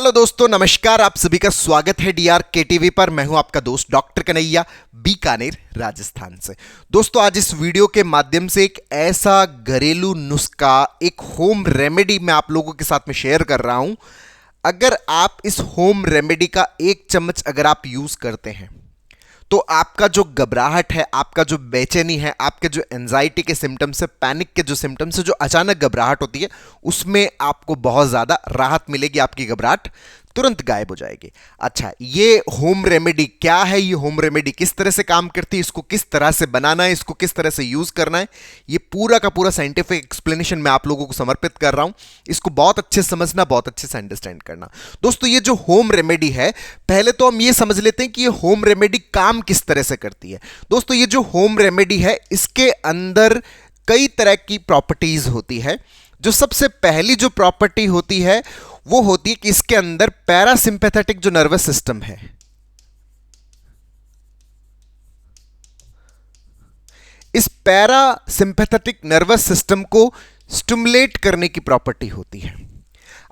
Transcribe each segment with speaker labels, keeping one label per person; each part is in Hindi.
Speaker 1: हेलो दोस्तों, नमस्कार। आप सभी का स्वागत है डीआर के टीवी पर। मैं हूं आपका दोस्त डॉक्टर कन्हैया, बीकानेर, राजस्थान से। दोस्तों, आज इस वीडियो के माध्यम से एक ऐसा घरेलू नुस्खा, एक होम रेमेडी मैं आप लोगों के साथ में शेयर कर रहा हूं। अगर आप इस होम रेमेडी का 1 चम्मच अगर आप यूज करते हैं तो आपका जो घबराहट है, आपका जो बेचैनी है, आपके जो एंजाइटी के सिम्टम्स है, पैनिक के जो सिम्टम्स है, जो अचानक घबराहट होती है, उसमें आपको बहुत ज्यादा राहत मिलेगी। आपकी घबराहट तुरंत गायब हो जाएगी। अच्छा, ये होम रेमेडी क्या है? ये होम रेमेडी किस तरह से काम करती है? इसको किस तरह से बनाना है? इसको किस तरह से यूज करना है? ये पूरा का पूरा साइंटिफिक एक्सप्लेनेशन मैं आप लोगों को समर्पित कर रहा हूं। इसको बहुत अच्छे से समझना, बहुत अच्छे से अंडरस्टैंड करना। दोस्तों, ये जो होम रेमेडी है, पहले तो हम ये समझ लेते हैं कि ये होम रेमेडी काम किस तरह से करती है। दोस्तों, ये जो होम रेमेडी है, इसके अंदर कई तरह की प्रॉपर्टीज होती है। जो सबसे पहली जो प्रॉपर्टी होती है वो होती है कि इसके अंदर पैरासिम्पैथेटिक जो नर्वस सिस्टम है, इस पैरासिम्पैथेटिक नर्वस सिस्टम को स्टिमुलेट करने की प्रॉपर्टी होती है।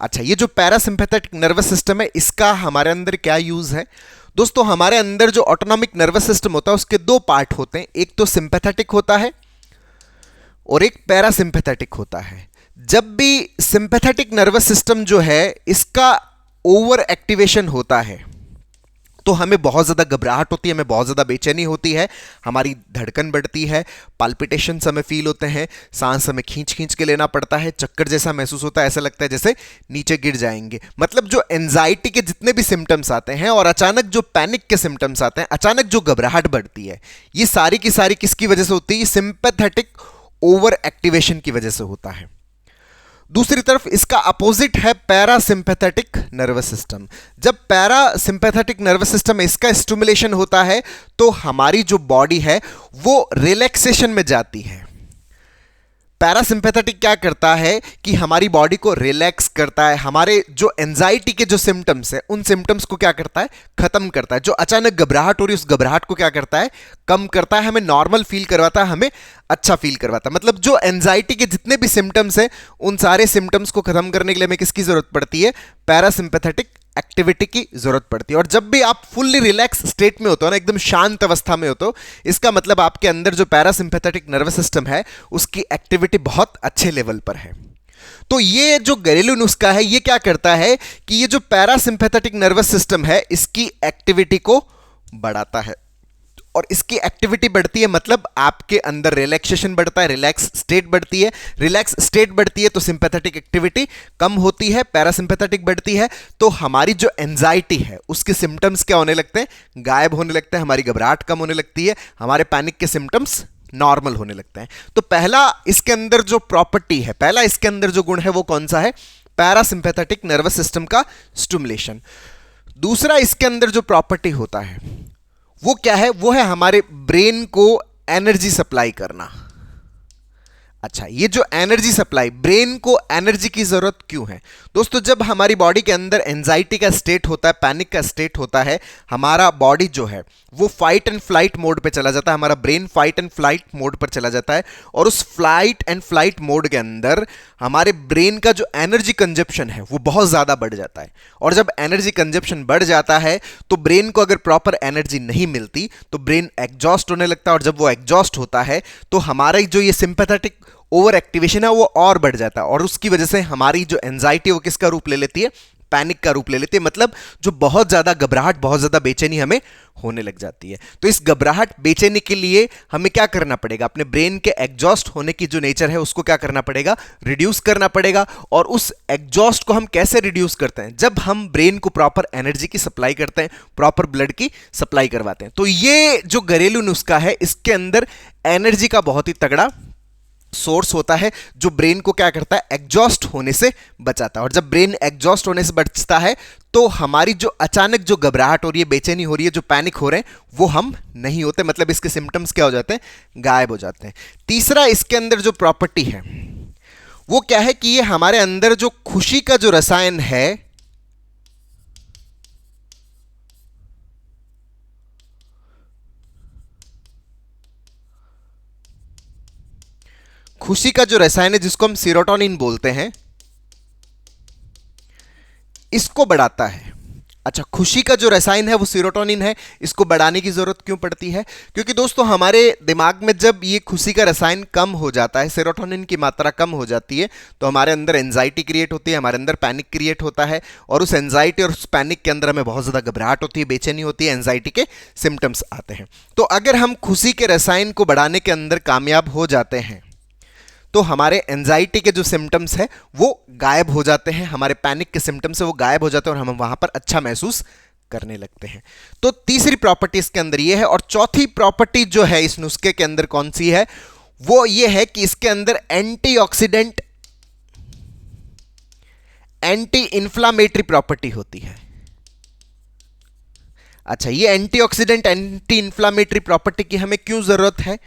Speaker 1: अच्छा, ये जो पैरासिम्पैथेटिक नर्वस सिस्टम है, इसका हमारे अंदर क्या यूज है? दोस्तों, हमारे अंदर जो ऑटोनॉमिक नर्वस सिस्टम होता है उसके 2 पार्ट होते हैं। एक तो सिंपैथेटिक होता है और एक पैरासिम्पैथेटिक होता है। जब भी सिंपैथेटिक नर्वस सिस्टम जो है, इसका ओवर एक्टिवेशन होता है तो हमें बहुत ज्यादा घबराहट होती है, हमें बहुत ज्यादा बेचैनी होती है, हमारी धड़कन बढ़ती है, पाल्पिटेशंस हमें फील होते हैं, सांस हमें खींच खींच के लेना पड़ता है, चक्कर जैसा महसूस होता है, ऐसा लगता है जैसे नीचे गिर जाएंगे। मतलब जो एंजाइटी के जितने भी सिम्टम्स आते हैं और अचानक जो पैनिक के सिम्टम्स आते हैं, अचानक जो घबराहट बढ़ती है, ये सारी की सारी किसकी वजह से होती है? सिंपैथेटिक ओवर एक्टिवेशन की वजह से होता है। दूसरी तरफ इसका अपोजिट है पैरासिम्पैथेटिक नर्वस सिस्टम। जब पैरासिम्पैथेटिक नर्वस सिस्टम इसका स्टिमुलेशन होता है तो हमारी जो बॉडी है वो रिलैक्सेशन में जाती है। पैरासिम्पैथेटिक क्या करता है कि हमारी बॉडी को रिलैक्स करता है, हमारे जो एंजाइटी के जो सिम्टम्स है उन सिम्टम्स को क्या करता है? खत्म करता है। जो अचानक घबराहट हो रही है उस घबराहट को क्या करता है? कम करता है, हमें नॉर्मल फील करवाता है, हमें अच्छा फील करवाता है। मतलब जो एंजाइटी के जितने भी सिम्टम्स हैं उन सारे सिम्टम्स को खत्म करने के लिए हमें किसकी जरूरत पड़ती है? पैरासिम्पैथेटिक एक्टिविटी की जरूरत पड़ती है। और जब भी आप फुल्ली रिलैक्स स्टेट में होते हो ना, एकदम शांत अवस्था में होते हो, इसका मतलब आपके अंदर जो पैरासिम्पैथेटिक नर्वस सिस्टम है उसकी एक्टिविटी बहुत अच्छे लेवल पर है। तो ये जो घरेलू नुस्खा है, ये क्या करता है कि ये जो पैरासिम्पैथेटिक नर्वस सिस्टम है इसकी एक्टिविटी को बढ़ाता है। और इसकी एक्टिविटी बढ़ती है मतलब आपके अंदर रिलैक्सेशन बढ़ता है, रिलैक्स स्टेट बढ़ती है। रिलैक्स स्टेट बढ़ती है तो सिंपैथेटिक एक्टिविटी कम होती है, पैरासिम्पैथेटिक बढ़ती है तो हमारी जो एंजाइटी है उसके सिम्टम्स क्या होने लगते हैं? गायब होने लगते हैं, हमारी घबराहट कम होने लगती है, हमारे पैनिक के सिम्टम्स नॉर्मल होने लगते हैं। तो पहला इसके अंदर जो प्रॉपर्टी है, पहला इसके अंदर जो गुण है वो कौन सा है? पैरासिम्पैथेटिक नर्वस सिस्टम का स्टिमुलेशन। दूसरा इसके अंदर जो प्रॉपर्टी होता है वो क्या है? वो है हमारे ब्रेन को एनर्जी सप्लाई करना। अच्छा, ये जो एनर्जी सप्लाई, ब्रेन को एनर्जी की जरूरत क्यों है? दोस्तों, जब हमारी बॉडी के अंदर एंजाइटी का स्टेट होता है, पैनिक का स्टेट होता है, हमारा बॉडी जो है वो फाइट एंड फ्लाइट मोड पे चला जाता है, हमारा brain fight and flight mode पर चला जाता है। और उस फ्लाइट एंड फ्लाइट मोड के अंदर हमारे ब्रेन का जो एनर्जी कंजप्शन है वो बहुत ज्यादा बढ़ जाता है। और जब एनर्जी कंजप्शन बढ़ जाता है तो ब्रेन को अगर प्रॉपर एनर्जी नहीं मिलती तो ब्रेन एग्जॉस्ट होने लगता है। और जब वो एग्जॉस्ट होता है तो हमारा जो ये सिंपैथेटिक ओवर एक्टिवेशन है वो और बढ़ जाता है। और उसकी वजह से हमारी जो एंजाइटी वो किसका रूप ले लेती है? पैनिक का रूप ले लेती है। मतलब जो बहुत ज्यादा घबराहट, बहुत ज्यादा बेचैनी हमें होने लग जाती है। तो इस घबराहट, बेचैनी के लिए हमें क्या करना पड़ेगा? अपने ब्रेन के एग्जॉस्ट होने की जो नेचर है उसको क्या करना पड़ेगा? रिड्यूस करना पड़ेगा। और उस एग्जॉस्ट को हम कैसे रिड्यूस करते हैं? जब हम ब्रेन को प्रॉपर एनर्जी की सप्लाई करते हैं, प्रॉपर ब्लड की सप्लाई करवाते हैं। तो ये जो घरेलू नुस्खा है इसके अंदर एनर्जी का बहुत ही तगड़ा सोर्स होता है जो ब्रेन को क्या करता है? एग्जॉस्ट होने से बचाता है। और जब ब्रेन एग्जॉस्ट होने से बचता है तो हमारी जो अचानक जो घबराहट हो रही है, बेचैनी हो रही है, जो पैनिक हो रहे हैं, वो हम नहीं होते। मतलब इसके सिम्टम्स क्या हो जाते हैं? गायब हो जाते हैं। तीसरा इसके अंदर जो प्रॉपर्टी है वो क्या है कि ये हमारे अंदर जो खुशी का जो रसायन है खुशी का जो रसायन है जिसको हम सीरोटोनिन बोलते हैं, इसको बढ़ाता है। अच्छा, खुशी का जो रसायन है वो सीरोटोनिन है, इसको बढ़ाने की जरूरत क्यों पड़ती है? क्योंकि दोस्तों हमारे दिमाग में जब ये खुशी का रसायन कम हो जाता है, सेरोटोनिन की मात्रा कम हो जाती है, तो हमारे अंदर एंजाइटी क्रिएट होती है, हमारे अंदर पैनिक क्रिएट होता है, और उस एंजाइटी और उस पैनिक के अंदर हमें बहुत ज़्यादा घबराहट होती है, बेचैनी होती है, एंजाइटी के सिम्टम्स आते हैं। तो अगर हम खुशी के रसायन को बढ़ाने के अंदर कामयाब हो जाते हैं तो हमारे एंजाइटी के जो सिम्टम्स है वो गायब हो जाते हैं, हमारे पैनिक के सिम्टम्स है वो गायब हो जाते हैं, और हम वहां पर अच्छा महसूस करने लगते हैं। तो तीसरी प्रॉपर्टी इसके अंदर ये है। और चौथी प्रॉपर्टी जो है इस नुस्खे के अंदर कौन सी है? वो ये है कि इसके अंदर एंटीऑक्सीडेंट, एंटी इंफ्लामेटरी प्रॉपर्टी होती है। अच्छा, ये एंटीऑक्सीडेंट, एंटी इंफ्लामेटरी प्रॉपर्टी की हमें क्यों जरूरत है?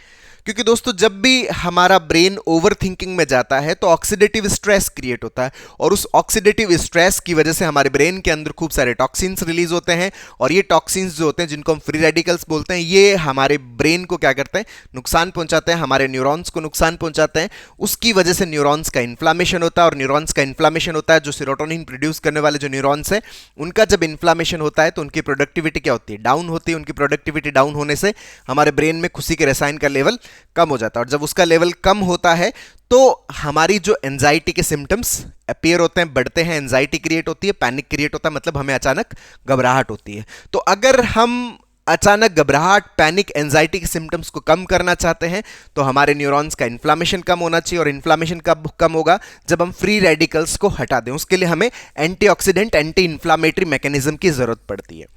Speaker 1: क्योंकि दोस्तों जब भी हमारा ब्रेन ओवर थिंकिंग में जाता है तो ऑक्सीडेटिव स्ट्रेस क्रिएट होता है, और उस ऑक्सीडेटिव स्ट्रेस की वजह से हमारे ब्रेन के अंदर खूब सारे टॉक्सिन्स रिलीज होते हैं, और ये टॉक्सिन्स जो होते हैं जिनको हम फ्री रेडिकल्स बोलते हैं, ये हमारे ब्रेन को क्या करते हैं? नुकसान पहुंचाते हैं, हमारे न्यूरॉन्स को नुकसान पहुंचाते हैं। उसकी वजह से न्यूरॉन्स का इन्फ्लामेशन होता है, और न्यूरॉन्स का इन्फ्लामेशन होता है, जो सीरोटोनिन प्रोड्यूस करने वाले जो न्यूरॉन्स हैं उनका जब इन्फ्लामेशन होता है तो उनकी प्रोडक्टिविटी क्या होती है? डाउन होती है। उनकी प्रोडक्टिविटी डाउन होने से हमारे ब्रेन में खुशी के रसायन का लेवल कम हो जाता है, और जब उसका लेवल कम होता है तो हमारी जो एंजाइटी के सिम्टम्स अपीयर होते हैं, बढ़ते हैं, एंजाइटी क्रिएट होती है, पैनिक क्रिएट होता है, मतलब हमें अचानक घबराहट होती है। तो अगर हम अचानक घबराहट, पैनिक, एंजाइटी के सिम्टम्स को कम करना चाहते हैं तो हमारे न्यूरॉन्स का इन्फ्लामेशन कम होना चाहिए, और इन्फ्लामेशन कब कम होगा? जब हम फ्री रेडिकल्स को हटा दें। उसके लिए हमें एंटीऑक्सीडेंट, एंटी इन्फ्लामेटरी मैकेनिज्म की जरूरत पड़ती है।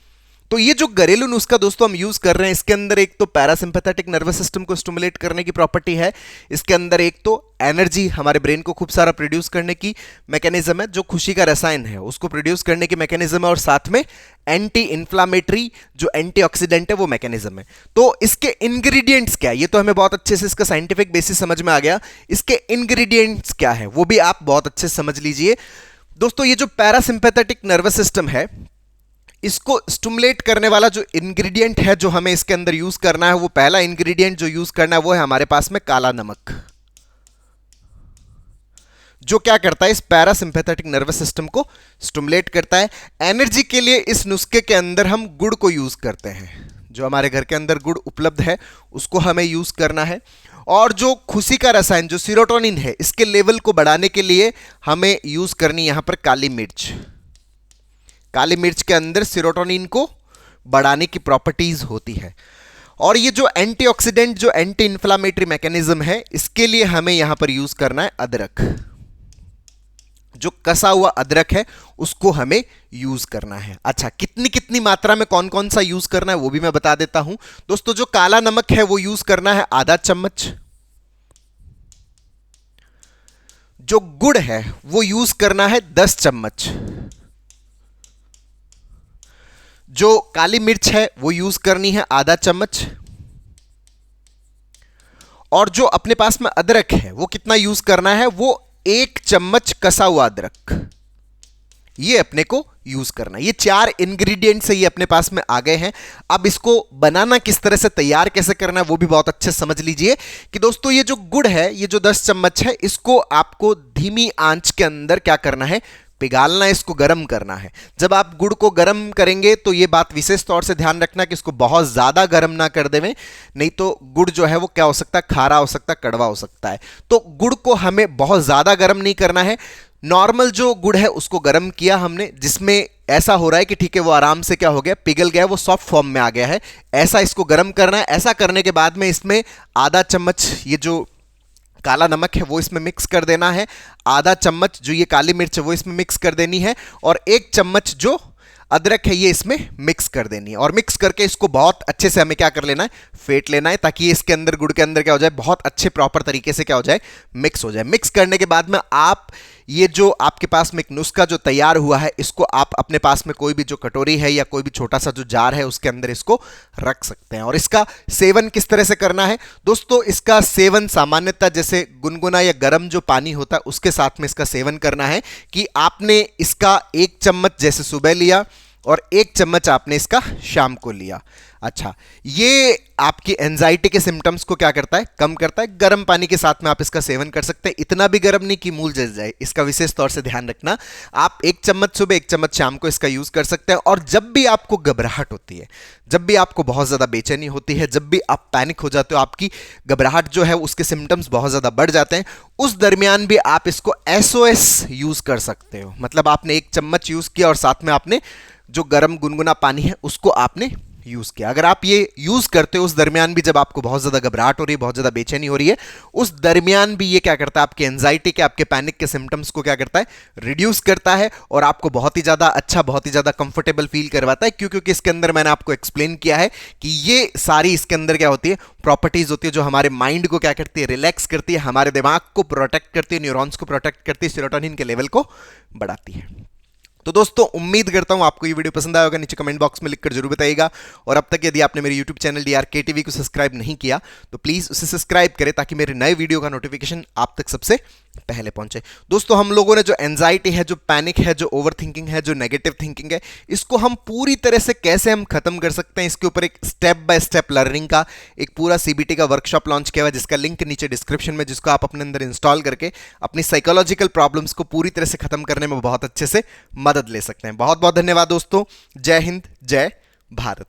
Speaker 1: तो ये जो घरेलू नुस्खा दोस्तों हम यूज कर रहे हैं, इसके अंदर एक तो पैरासिम्पैथेटिक नर्वस सिस्टम को स्टिमुलेट करने की प्रॉपर्टी है, इसके अंदर एक तो एनर्जी, हमारे ब्रेन को खूब सारा प्रोड्यूस करने की मैकेनिज्म है, जो खुशी का रसायन है उसको प्रोड्यूस करने की मैकेनिज्म है, और साथ में एंटी इन्फ्लामेटरी जो एंटीऑक्सीडेंट है वो मैकेनिज्म है। तो इसके इंग्रेडिएंट्स क्या है? ये तो हमें बहुत अच्छे से इसका साइंटिफिक बेसिस समझ में आ गया। इसके इंग्रेडिएंट्स क्या है वो भी आप बहुत अच्छे से समझ लीजिए। दोस्तों ये जो पैरासिम्पैथेटिक नर्वस सिस्टम है इसको स्टिमुलेट करने वाला जो इंग्रेडिएंट है जो हमें इसके अंदर यूज करना है, वो पहला इंग्रेडिएंट जो यूज करना है वो है हमारे पास में काला नमक, जो क्या करता है? इस पैरासिम्पैथेटिक नर्वस सिस्टम को स्टिमुलेट करता है। एनर्जी के लिए इस नुस्खे के अंदर हम गुड़ को यूज करते हैं, जो हमारे घर के अंदर गुड़ उपलब्ध है उसको हमें यूज करना है। और जो खुशी का रसायन जो सीरोटोनिन है, इसके लेवल को बढ़ाने के लिए हमें यूज करनी यहां पर काली मिर्च। काली मिर्च के अंदर सीरोटोनिन को बढ़ाने की प्रॉपर्टीज होती है। और ये जो एंटीऑक्सीडेंट, जो एंटी इंफ्लामेटरी मैकेनिज्म है, इसके लिए हमें यहां पर यूज करना है अदरक। जो कसा हुआ अदरक है उसको हमें यूज करना है। अच्छा, कितनी कितनी मात्रा में कौन कौन सा यूज करना है वो भी मैं बता देता हूं। दोस्तों जो काला नमक है वो यूज करना है आधा चम्मच, जो गुड़ है वो यूज करना है 10 चम्मच, जो काली मिर्च है वो यूज करनी है आधा चम्मच, और जो अपने पास में अदरक है वो कितना यूज करना है? वो 1 चम्मच कसा हुआ अदरक, ये अपने को यूज करना है। ये 4 इंग्रेडिएंट्स है, ये अपने पास में आ गए हैं। अब इसको बनाना किस तरह से, तैयार कैसे करना है वो भी बहुत अच्छे से समझ लीजिए कि दोस्तों ये जो गुड़ है, ये जो 10 चम्मच है, इसको आपको धीमी आंच के अंदर क्या करना है? पिघालना है, इसको गर्म करना है। जब आप गुड़ को गर्म करेंगे तो ये बात विशेष तौर से ध्यान रखना कि इसको बहुत ज्यादा गर्म ना कर देवें, नहीं तो गुड़ जो है वो क्या हो सकता है? खारा हो सकता है, कड़वा हो सकता है। तो गुड़ को हमें बहुत ज्यादा गर्म नहीं करना है। नॉर्मल जो गुड़ है उसको गर्म किया हमने, जिसमें ऐसा हो रहा है कि ठीक है वो आराम से क्या हो गया? पिघल गया, वो सॉफ्ट फॉर्म में आ गया है। ऐसा इसको गर्म करना है। ऐसा करने के बाद में इसमें आधा चम्मच ये जो काला नमक है वो इसमें मिक्स कर देना है, आधा चम्मच जो ये काली मिर्च है वो इसमें मिक्स कर देनी है, और 1 चम्मच जो अदरक है ये इसमें मिक्स कर देनी है। और मिक्स करके इसको बहुत अच्छे से हमें क्या कर लेना है? फेंट लेना है, ताकि ये इसके अंदर, गुड़ के अंदर क्या हो जाए? बहुत अच्छे प्रॉपर तरीके से क्या हो जाए? मिक्स हो जाए। मिक्स करने के बाद में आप ये जो आपके पास में एक नुस्खा जो तैयार हुआ है, इसको आप अपने पास में कोई भी जो कटोरी है या कोई भी छोटा सा जो जार है उसके अंदर इसको रख सकते हैं। और इसका सेवन किस तरह से करना है? दोस्तों इसका सेवन सामान्यतः जैसे गुनगुना या गर्म जो पानी होता है उसके साथ में इसका सेवन करना है। कि आपने इसका 1 चम्मच जैसे सुबह लिया, और 1 चम्मच आपने इसका शाम को लिया। अच्छा, ये आपकी एंजाइटी के सिम्टम्स को क्या करता है? कम करता है। गर्म पानी के साथ में आप इसका सेवन कर सकते हैं, इतना भी गर्म नहीं कि मूल जल जाए, इसका विशेष तौर से ध्यान रखना। आप 1 चम्मच सुबह 1 चम्मच शाम को इसका यूज कर सकते हैं। और जब भी आपको घबराहट होती है, जब भी आपको बहुत ज्यादा बेचैनी होती है, जब भी आप पैनिक हो जाते हो, आपकी घबराहट जो है उसके सिम्टम्स बहुत ज्यादा बढ़ जाते हैं, उस दरमियान भी आप इसको एसओएस यूज कर सकते हो। मतलब आपने 1 चम्मच यूज किया और साथ में आपने जो गर्म गुनगुना पानी है उसको आपने यूज किया। अगर आप ये यूज करते हो उस दरमियान भी, जब आपको बहुत ज्यादा घबराहट हो रही है, बहुत ज्यादा बेचैनी हो रही है, उस दरमियान भी ये क्या करता है? आपके एंजाइटी के, आपके पैनिक के सिम्टम्स को क्या करता है? रिड्यूस करता है और आपको बहुत ही ज्यादा अच्छा, बहुत ही ज्यादा कंफर्टेबल फील करवाता है। क्यों? क्योंकि इसके अंदर मैंने आपको एक्सप्लेन किया है कि ये सारी इसके अंदर क्या होती है? प्रॉपर्टीज होती है जो हमारे माइंड को क्या करती है? रिलैक्स करती है, हमारे दिमाग को प्रोटेक्ट करती है, न्यूरॉन्स को प्रोटेक्ट करती है, सेरोटोनिन के लेवल को बढ़ाती है। तो दोस्तों, उम्मीद करता हूं आपको ये वीडियो पसंद आया होगा। नीचे कमेंट बॉक्स में लिखकर जरूर बताइएगा। और अब तक यदि आपने मेरे यूट्यूब चैनल DRK TV को सब्सक्राइब नहीं किया तो प्लीज उसे सब्सक्राइब करें, ताकि मेरे नए वीडियो का नोटिफिकेशन आप तक सबसे पहले पहुंचे। दोस्तों, हम लोगों ने जो एंजाइटी है, जो पैनिक है, जो ओवर थिंकिंग है, जो नेगेटिव थिंकिंग है, इसको हम पूरी तरह से कैसे हम खत्म कर सकते हैं, इसके ऊपर एक स्टेप बाय स्टेप लर्निंग का एक पूरा CBT का वर्कशॉप लॉन्च किया हुआ है, जिसका लिंक नीचे डिस्क्रिप्शन में, जिसको आप अपने अंदर इंस्टॉल करके अपनी साइकोलॉजिकल प्रॉब्लम्स को पूरी तरह से खत्म करने में बहुत अच्छे से मदद ले सकते हैं। बहुत बहुत धन्यवाद दोस्तों। जय हिंद, जय भारत।